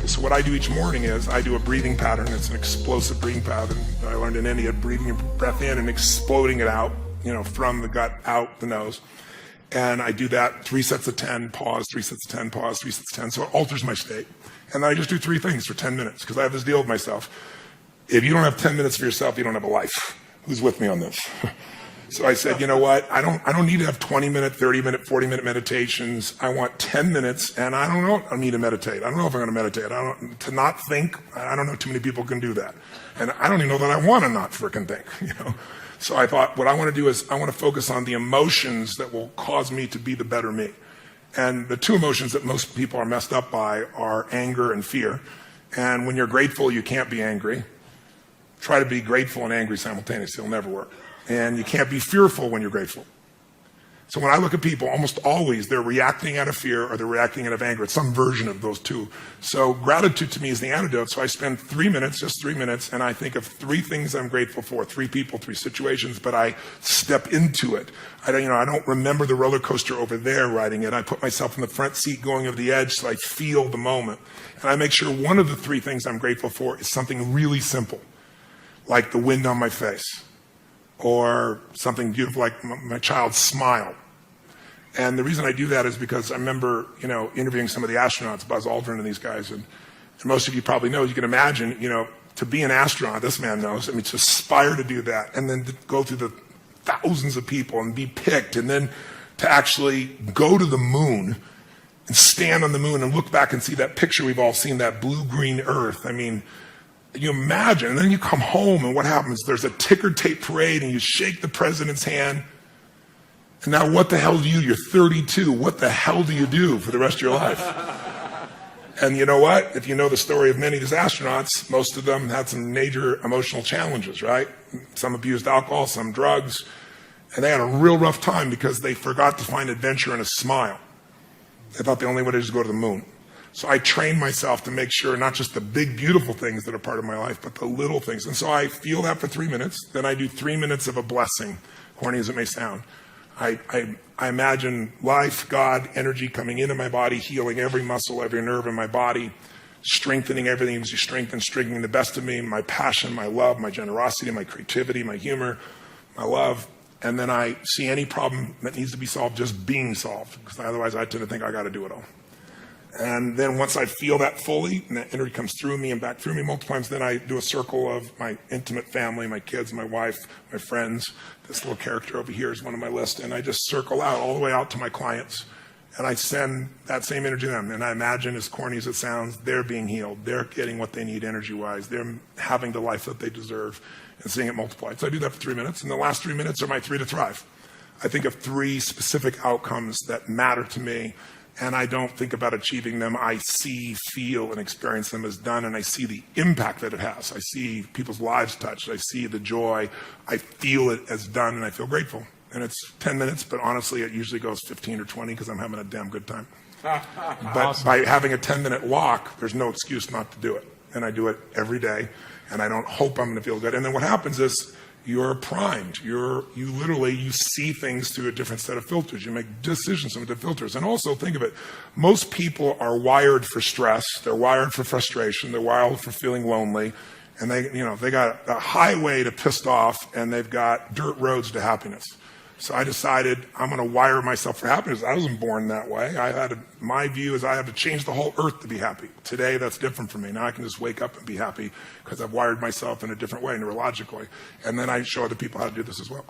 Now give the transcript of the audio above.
So what I do each morning is I do a breathing pattern. It's an explosive breathing pattern that I learned in India, breathing your breath in and exploding it out, from the gut, out the nose. And I do that 3 sets of 10, pause, 3 sets of 10, pause, 3 sets of 10. So it alters my state. And then I just do 3 things for 10 minutes because I have this deal with myself. If you don't have 10 minutes for yourself, you don't have a life. Who's with me on this? So I said, you know what? I don't need to have 20-minute, 30-minute, 40-minute meditations. I want 10 minutes, and I don't know if I need to meditate. I don't know if I'm going to meditate. To not think, I don't know too many people can do that. And I don't even know that I want to not frickin' think, So I thought what I want to do is I want to focus on the emotions that will cause me to be the better me. And the 2 emotions that most people are messed up by are anger and fear. And when you're grateful, you can't be angry. Try to be grateful and angry simultaneously. It'll never work. And you can't be fearful when you're grateful. So when I look at people, almost always they're reacting out of fear or they're reacting out of anger. It's some version of those 2. So gratitude to me is the antidote. So I spend 3 minutes, just 3 minutes, and I think of 3 things I'm grateful for, 3 people, 3 situations, but I step into it. I don't remember the roller coaster over there riding it. I put myself in the front seat going over the edge so I feel the moment. And I make sure one of the 3 things I'm grateful for is something really simple, like the wind on my face, or something beautiful like my child's smile. And the reason I do that is because I remember, interviewing some of the astronauts, Buzz Aldrin and these guys, and most of you probably know, you can imagine, to be an astronaut, this man knows, to aspire to do that, and then to go through the thousands of people and be picked, and then to actually go to the moon and stand on the moon and look back and see that picture we've all seen, that blue-green Earth. You imagine, and then you come home and what happens? There's a ticker tape parade and you shake the president's hand. And now what the hell do you? You're 32. What the hell do you do for the rest of your life? And you know what? If you know the story of many of these astronauts, most of them had some major emotional challenges, right? Some abused alcohol, some drugs. And they had a real rough time because they forgot to find adventure in a smile. They thought the only way to just go to the moon. So I train myself to make sure not just the big, beautiful things that are part of my life, but the little things. And so I feel that for 3 minutes. Then I do 3 minutes of a blessing, corny as it may sound. I imagine life, God, energy coming into my body, healing every muscle, every nerve in my body, strengthening everything as you strengthening the best of me, my passion, my love, my generosity, my creativity, my humor, my love. And then I see any problem that needs to be solved just being solved, because otherwise I tend to think I got to do it all. And then once I feel that fully, and that energy comes through me and back through me multiple times, then I do a circle of my intimate family, my kids, my wife, my friends. This little character over here is one of my list. And I just circle out all the way out to my clients. And I send that same energy to them. And I imagine, as corny as it sounds, they're being healed. They're getting what they need energy-wise. They're having the life that they deserve and seeing it multiplied. So I do that for 3 minutes. And the last 3 minutes are my 3 to thrive. I think of 3 specific outcomes that matter to me. And I don't think about achieving them. I see, feel, and experience them as done, and I see the impact that it has. I see people's lives touched. I see the joy. I feel it as done, and I feel grateful. And it's 10 minutes, but honestly, it usually goes 15 or 20 because I'm having a damn good time. But awesome. By having a 10-minute walk, there's no excuse not to do it. And I do it every day, and I don't hope I'm going to feel good. And then what happens is, you're primed. You see things through a different set of filters. You make decisions through different filters. And also think of it, most people are wired for stress. They're wired for frustration. They're wired for feeling lonely. And they got a highway to pissed off and they've got dirt roads to happiness. So I decided I'm going to wire myself for happiness. I wasn't born that way. My view is I had to change the whole earth to be happy. Today, that's different for me. Now I can just wake up and be happy because I've wired myself in a different way, neurologically. And then I show other people how to do this as well.